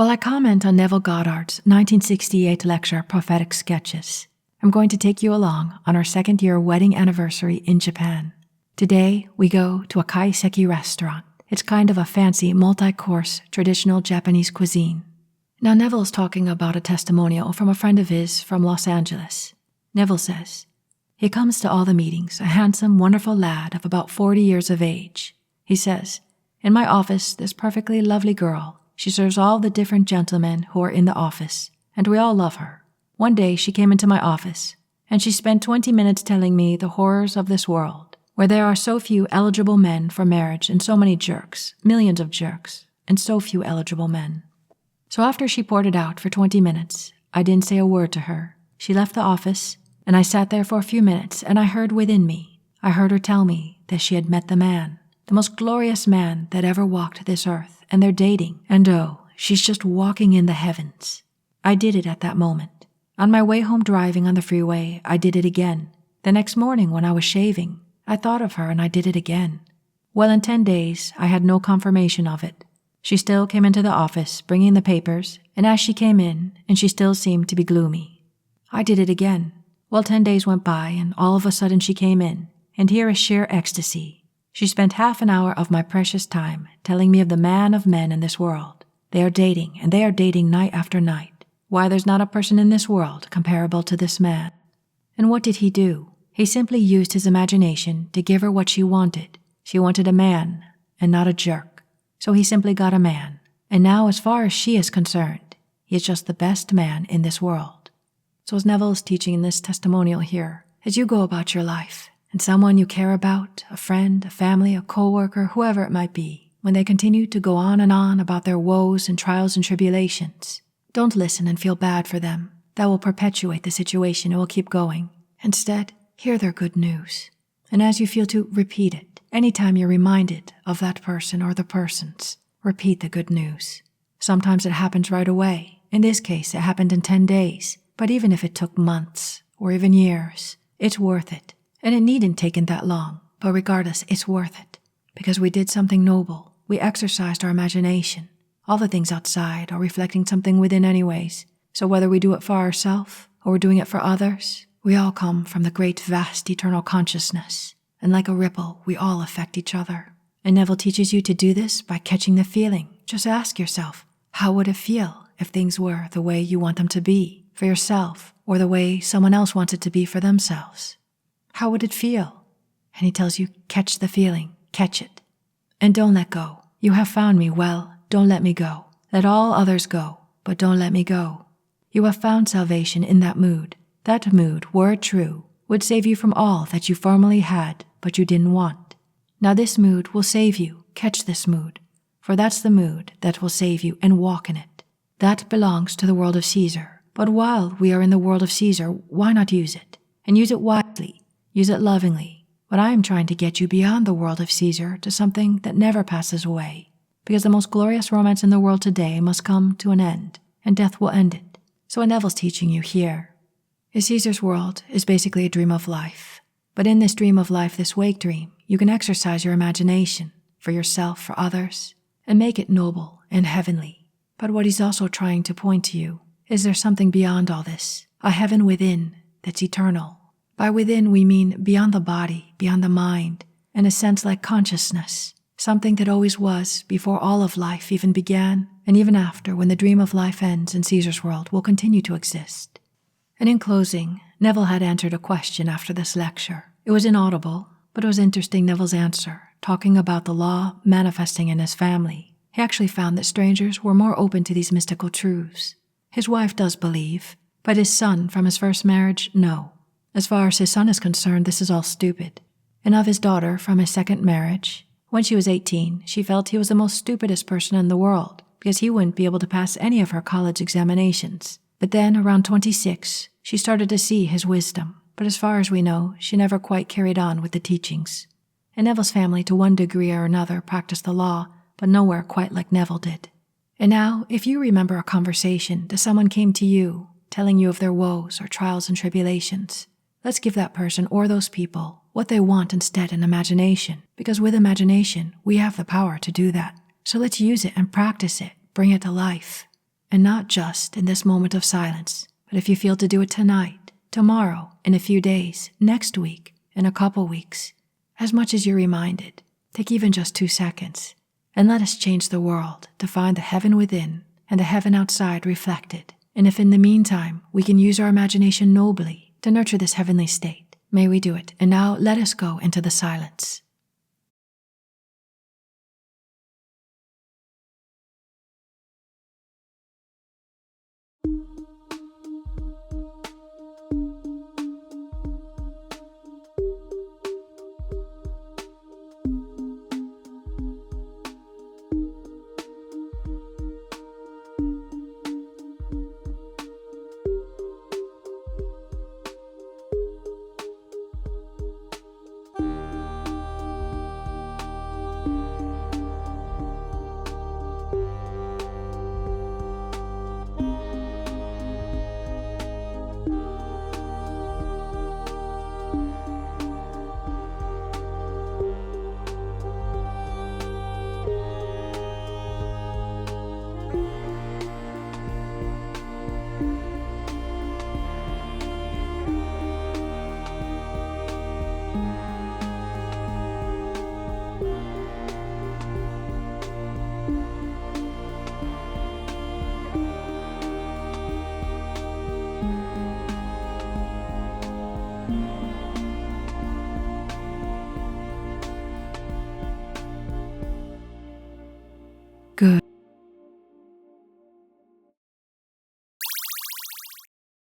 While I comment on Neville Goddard's 1968 lecture, Prophetic Sketches, I'm going to take you along on our second-year wedding anniversary in Japan. Today, we go to a Kaiseki restaurant. It's kind of a fancy, multi-course, traditional Japanese cuisine. Now, Neville's talking about a testimonial from a friend of his from Los Angeles. Neville says, he comes to all the meetings, a handsome, wonderful lad of about 40 years of age. He says, in my office, this perfectly lovely girl. She serves all the different gentlemen who are in the office, and we all love her. One day she came into my office, and she spent 20 minutes telling me the horrors of this world, where there are so few eligible men for marriage and so many jerks, millions of jerks, and so few eligible men. So after she poured it out for 20 minutes, I didn't say a word to her. She left the office, and I sat there for a few minutes, and I heard within me, I heard her tell me that she had met the man, the most glorious man that ever walked this earth. And they're dating, and oh, she's just walking in the heavens. I did it at that moment. On my way home driving on the freeway, I did it again. The next morning when I was shaving, I thought of her and I did it again. Well, in 10 days, I had no confirmation of it. She still came into the office, bringing the papers, and as she came in, and she still seemed to be gloomy. I did it again. Well, 10 days went by, and all of a sudden she came in, and here is sheer ecstasy. She spent half an hour of my precious time telling me of the man of men in this world. They are dating, and they are dating night after night. Why, there's not a person in this world comparable to this man. And what did he do? He simply used his imagination to give her what she wanted. She wanted a man, and not a jerk. So he simply got a man. And now, as far as she is concerned, he is just the best man in this world. So as Neville is teaching in this testimonial here, as you go about your life, and someone you care about, a friend, a family, a co-worker, whoever it might be, when they continue to go on and on about their woes and trials and tribulations, don't listen and feel bad for them. That will perpetuate the situation and will keep going. Instead, hear their good news. And as you feel to repeat it, anytime you're reminded of that person or the persons, repeat the good news. Sometimes it happens right away. In this case, it happened in 10 days. But even if it took months or even years, it's worth it. And it needn't taken that long, but regardless, it's worth it. Because we did something noble. We exercised our imagination. All the things outside are reflecting something within anyways. So whether we do it for ourselves or we're doing it for others, we all come from the great vast eternal consciousness. And like a ripple, we all affect each other. And Neville teaches you to do this by catching the feeling. Just ask yourself, how would it feel if things were the way you want them to be for yourself or the way someone else wants it to be for themselves? How would it feel? And he tells you, catch the feeling, catch it. And don't let go. You have found me, well, don't let me go. Let all others go, but don't let me go. You have found salvation in that mood. That mood, were it true, would save you from all that you formerly had, but you didn't want. Now this mood will save you. Catch this mood. For that's the mood that will save you and walk in it. That belongs to the world of Caesar. But while we are in the world of Caesar, why not use it? And use it wisely. Use it lovingly, but I am trying to get you beyond the world of Caesar to something that never passes away, because the most glorious romance in the world today must come to an end, and death will end it. So what Neville's teaching you here is Caesar's world is basically a dream of life. But in this dream of life, this wake dream, you can exercise your imagination for yourself, for others, and make it noble and heavenly. But what he's also trying to point to you is there's something beyond all this, a heaven within that's eternal. By within, we mean beyond the body, beyond the mind, in a sense like consciousness, something that always was before all of life even began, and even after, when the dream of life ends in Caesar's world, will continue to exist. And in closing, Neville had answered a question after this lecture. It was inaudible, but it was interesting, Neville's answer, talking about the law manifesting in his family. He actually found that strangers were more open to these mystical truths. His wife does believe, but his son from his first marriage, no. As far as his son is concerned, this is all stupid. And of his daughter from his second marriage, when she was 18, she felt he was the most stupidest person in the world because he wouldn't be able to pass any of her college examinations. But then, around 26, she started to see his wisdom. But as far as we know, she never quite carried on with the teachings. And Neville's family, to one degree or another, practiced the law, but nowhere quite like Neville did. And now, if you remember a conversation that someone came to you, telling you of their woes or trials and tribulations, let's give that person or those people what they want instead in imagination, because with imagination, we have the power to do that. So let's use it and practice it, bring it to life. And not just in this moment of silence, but if you feel to do it tonight, tomorrow, in a few days, next week, in a couple weeks, as much as you're reminded, take even just 2 seconds, and let us change the world to find the heaven within and the heaven outside reflected. And if in the meantime we can use our imagination nobly to nurture this heavenly state, may we do it. And now let us go into the silence.